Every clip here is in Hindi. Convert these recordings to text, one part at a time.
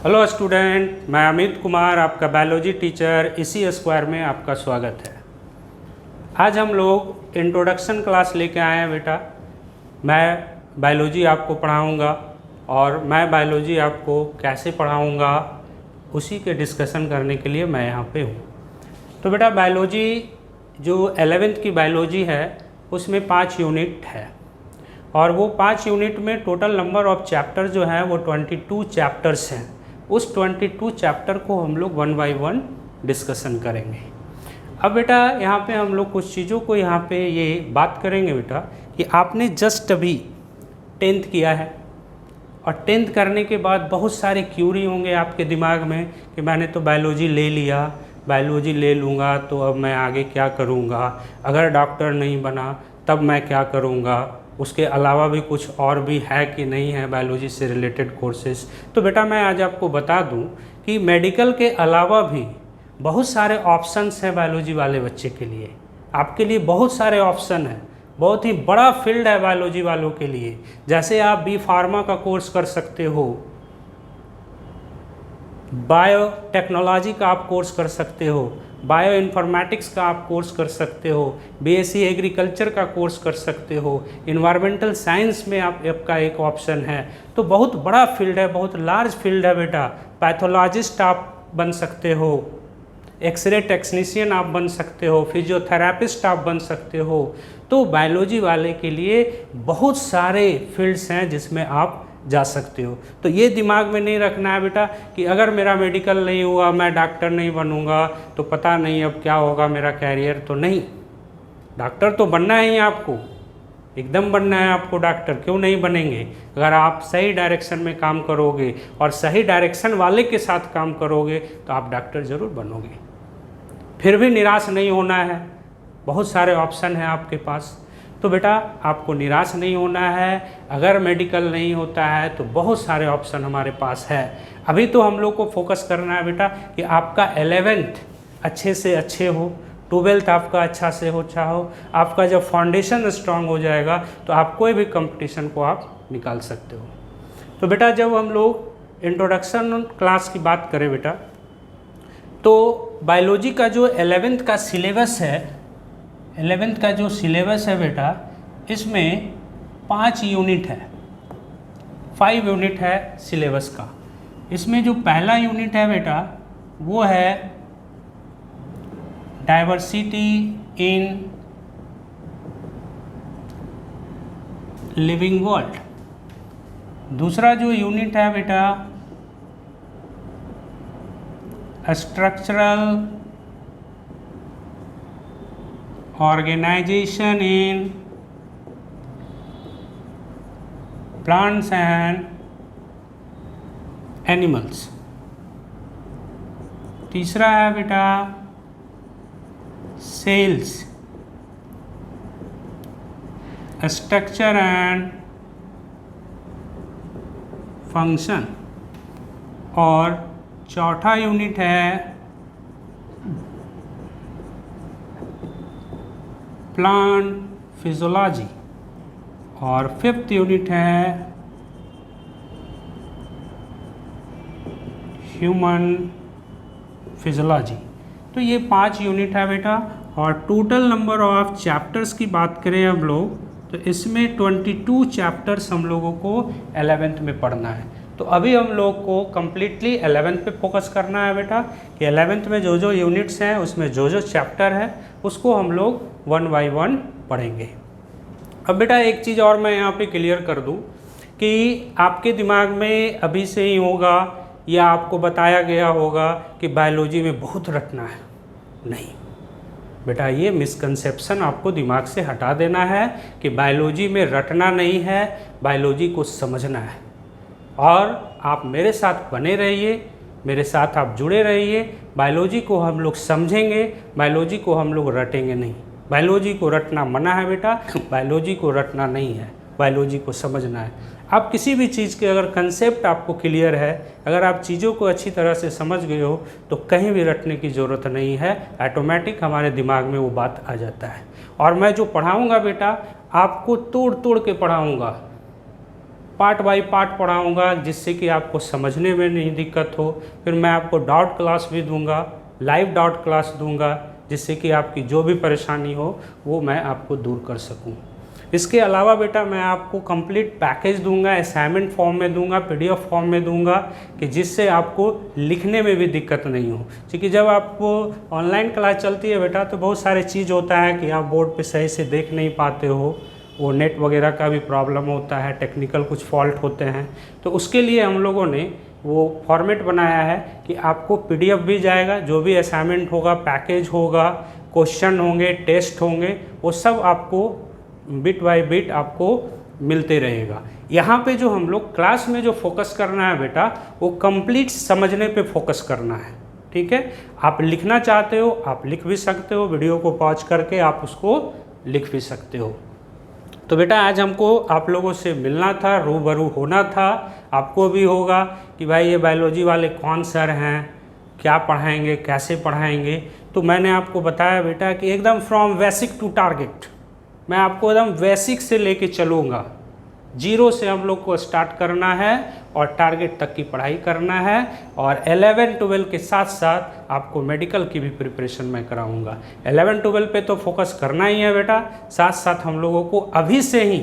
हेलो स्टूडेंट, मैं अमित कुमार आपका बायोलॉजी टीचर इसी स्क्वायर में आपका स्वागत है। आज हम लोग इंट्रोडक्शन क्लास लेके आए हैं बेटा। मैं बायोलॉजी आपको पढ़ाऊंगा और मैं बायोलॉजी आपको कैसे पढ़ाऊंगा उसी के डिस्कशन करने के लिए मैं यहाँ पे हूँ। तो बेटा बायोलॉजी जो 11th की बायोलॉजी है उसमें 5 यूनिट है और वो 5 यूनिट में टोटल नंबर ऑफ चैप्टर जो है वो 22 चैप्टर्स हैं। उस 22 चैप्टर को हम लोग 1 बाय 1 डिस्कशन करेंगे। अब बेटा यहाँ पे हम लोग कुछ चीज़ों को यहाँ पे ये बात करेंगे बेटा कि आपने जस्ट अभी 10th किया है और 10th करने के बाद बहुत सारे क्यूरी होंगे आपके दिमाग में कि मैंने तो बायोलॉजी ले लिया, बायोलॉजी ले लूँगा तो अब मैं आगे क्या करूँगा, अगर डॉक्टर नहीं बना तब मैं क्या करूँगा, उसके अलावा भी कुछ और भी है कि नहीं है बायोलॉजी से रिलेटेड कोर्सेज। तो बेटा मैं आज आपको बता दूं कि मेडिकल के अलावा भी बहुत सारे ऑप्शंस हैं बायोलॉजी वाले बच्चे के लिए। आपके लिए बहुत सारे ऑप्शन हैं, बहुत ही बड़ा फील्ड है बायोलॉजी वालों के लिए। जैसे आप बी फार्मा का कोर्स कर सकते हो, बायोटेक्नोलॉजी का आप कोर्स कर सकते हो, बायो इन्फॉर्मेटिक्स का आप कोर्स कर सकते हो, बीएससी एग्रीकल्चर का कोर्स कर सकते हो, इन्वायरमेंटल साइंस में आपका एक ऑप्शन है। तो बहुत बड़ा फील्ड है, बहुत लार्ज फील्ड है बेटा। पैथोलॉजिस्ट आप बन सकते हो, एक्सरे टेक्नीशियन आप बन सकते हो, फिजियोथेरापिस्ट आप बन सकते हो। तो बायोलॉजी वाले के लिए बहुत सारे फील्ड्स हैं जिसमें आप जा सकते हो। तो ये दिमाग में नहीं रखना है बेटा कि अगर मेरा मेडिकल नहीं हुआ मैं डॉक्टर नहीं बनूंगा तो पता नहीं अब क्या होगा मेरा कैरियर। तो नहीं, डॉक्टर तो बनना है ही आपको, एकदम बनना है आपको डॉक्टर। क्यों नहीं बनेंगे? अगर आप सही डायरेक्शन में काम करोगे और सही डायरेक्शन वाले के साथ काम करोगे तो आप डॉक्टर ज़रूर बनोगे। फिर भी निराश नहीं होना है, बहुत सारे ऑप्शन हैं आपके पास। तो बेटा आपको निराश नहीं होना है। अगर मेडिकल नहीं होता है तो बहुत सारे ऑप्शन हमारे पास है। अभी तो हम लोग को फोकस करना है बेटा कि आपका 11th अच्छे से अच्छे हो, 12th आपका अच्छा से अच्छा हो। आपका जब फाउंडेशन स्ट्रांग हो जाएगा तो आप कोई भी कंपटीशन को आप निकाल सकते हो। तो बेटा जब हम लोग इंट्रोडक्शन क्लास की बात करें बेटा, तो बायोलॉजी का जो 11th का सिलेबस है, 11th का जो सिलेबस है बेटा, इसमें 5 यूनिट है, 5 यूनिट है सिलेबस का। इसमें जो पहला यूनिट है बेटा वो है डाइवर्सिटी इन लिविंग वर्ल्ड। दूसरा जो यूनिट है बेटा structural organization in plants and animals. तीसरा है बेटा सेल्स, स्ट्रक्चर एंड फंक्शन। और चौथा यूनिट है प्लांट फिजियोलॉजी। और 5th यूनिट है ह्यूमन फिजियोलॉजी। तो ये 5 यूनिट है बेटा। और टोटल नंबर ऑफ चैप्टर्स की बात करें हम लोग तो इसमें 22 चैप्टर्स हम लोगों को 11th में पढ़ना है। तो अभी हम लोग को कम्प्लीटली 11th पे फोकस करना है बेटा कि 11th में जो जो यूनिट्स हैं उसमें जो जो चैप्टर है उसको हम लोग 1 बाय 1 पढ़ेंगे। अब बेटा एक चीज़ और मैं यहाँ पे क्लियर कर दूँ कि आपके दिमाग में अभी से ही होगा या आपको बताया गया होगा कि बायोलॉजी में बहुत रटना है। नहीं बेटा, ये मिसकंसेप्शन आपको दिमाग से हटा देना है कि बायोलॉजी में रटना नहीं है, बायोलॉजी को समझना है। और आप मेरे साथ बने रहिए, मेरे साथ आप जुड़े रहिए। बायोलॉजी को हम लोग समझेंगे, बायोलॉजी को हम लोग रटेंगे नहीं। बायोलॉजी को रटना मना है बेटा, बायोलॉजी को रटना नहीं है, बायोलॉजी को समझना है। आप किसी भी चीज़ के अगर कंसेप्ट आपको क्लियर है, अगर आप चीज़ों को अच्छी तरह से समझ गए हो तो कहीं भी रटने की ज़रूरत नहीं है, ऑटोमेटिक हमारे दिमाग में वो बात आ जाता है। और मैं जो पढ़ाऊँगा बेटा आपको तोड़ तोड़ के पढ़ाऊँगा, पार्ट बाय पार्ट पढ़ाऊँगा जिससे कि आपको समझने में नहीं दिक्कत हो। फिर मैं आपको डाउट क्लास भी दूंगा, लाइव डाउट क्लास दूंगा, जिससे कि आपकी जो भी परेशानी हो वो मैं आपको दूर कर सकूं। इसके अलावा बेटा मैं आपको कंप्लीट पैकेज दूंगा, असाइनमेंट फॉर्म में दूंगा, पीडीएफ फॉर्म में दूंगा, कि जिससे आपको लिखने में भी दिक्कत नहीं हो। क्योंकि जब आपको ऑनलाइन क्लास चलती है बेटा तो बहुत सारे चीज़ होता है कि आप बोर्ड पे सही से देख नहीं पाते हो, वो नेट वगैरह का भी प्रॉब्लम होता है, टेक्निकल कुछ फॉल्ट होते हैं। तो उसके लिए हम लोगों ने वो फॉर्मेट बनाया है कि आपको पीडीएफ भी जाएगा, जो भी असाइनमेंट होगा, पैकेज होगा, क्वेश्चन होंगे, टेस्ट होंगे, वो सब आपको बिट बाय बिट आपको मिलते रहेगा। यहाँ पे जो हम लोग क्लास में जो फोकस करना है बेटा, वो कंप्लीट समझने पे फोकस करना है, ठीक है। आप लिखना चाहते हो आप लिख भी सकते हो, वीडियो को पॉज करके आप उसको लिख भी सकते हो। तो बेटा आज हमको आप लोगों से मिलना था, रूबरू होना था। आपको भी होगा कि भाई ये बायोलॉजी वाले कौन सर हैं, क्या पढ़ाएंगे, कैसे पढ़ाएंगे। तो मैंने आपको बताया बेटा कि एकदम फ्रॉम बेसिक टू टारगेट, मैं आपको एकदम बेसिक से लेके चलूँगा। जीरो से हम लोग को स्टार्ट करना है और टारगेट तक की पढ़ाई करना है। और 11-12 के साथ साथ आपको मेडिकल की भी प्रिपरेशन मैं कराऊंगा। 11-12 पे तो फोकस करना ही है बेटा, साथ साथ हम लोगों को अभी से ही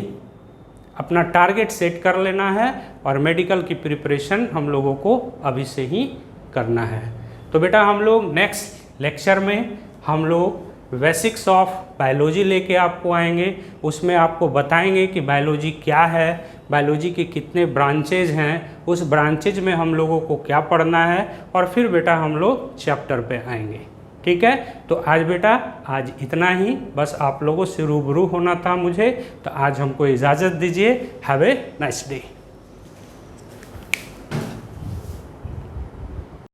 अपना टारगेट सेट कर लेना है और मेडिकल की प्रिपरेशन हम लोगों को अभी से ही करना है। तो बेटा हम लोग नेक्स्ट लेक्चर में हम लोग बेसिक्स ऑफ बायोलॉजी लेके आपको आएंगे। उसमें आपको बताएंगे कि बायोलॉजी क्या है, बायोलॉजी के कितने ब्रांचेज हैं, उस ब्रांचेज में हम लोगों को क्या पढ़ना है, और फिर बेटा हम लोग चैप्टर पे आएंगे, ठीक है। तो आज बेटा आज इतना ही, बस आप लोगों से रूबरू होना था मुझे। तो आज हमको इजाज़त दीजिए। Have a nice day.